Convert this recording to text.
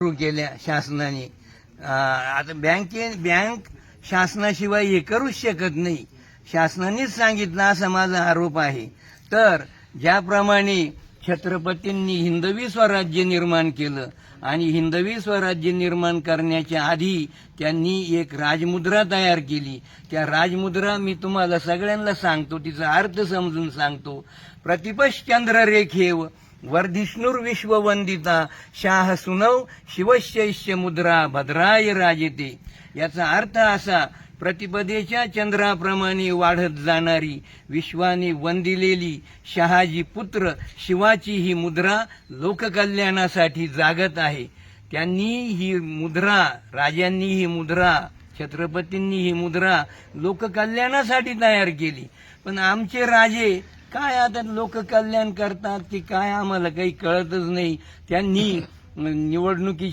सुरू केल्या शासनाने. आता बँक शासनाशिवाय हे करूच शकत नाही. शासनानेच सांगितलं असा माझा आरोप आहे. तर ज्याप्रमाणे छत्रपतींनी हिंदवी स्वराज्य निर्माण केलं आणि हिंदवी स्वराज्य निर्माण करण्याच्या आधी त्यांनी एक राजमुद्रा तयार केली. त्या राजमुद्रा मी तुम्हाला सगळ्यांना सांगतो, तिचा अर्थ समजून सांगतो. प्रतिपश्चंद्र रेखेव वर्धिष्णुर विश्ववंदिता शाह सुनव शिवशैष्य मुद्रा भद्राय राजते. याचा अर्थ असा, प्रतिपदेच्या चंद्राप्रमाणे वाढत जाणारी विश्वाने वंदिलेली शहाजी पुत्र शिवाची ही मुद्रा लोककल्याणासाठी जागत आहे. त्यांनी ही मुद्रा, राजांनी ही मुद्रा, छत्रपतींनी ही मुद्रा लोककल्याणासाठी तयार केली. पण आमचे राजे काय आता लोककल्याण करतात की काय आम्हाला काही कळतच नाही. त्यांनी निवडणुकीच्या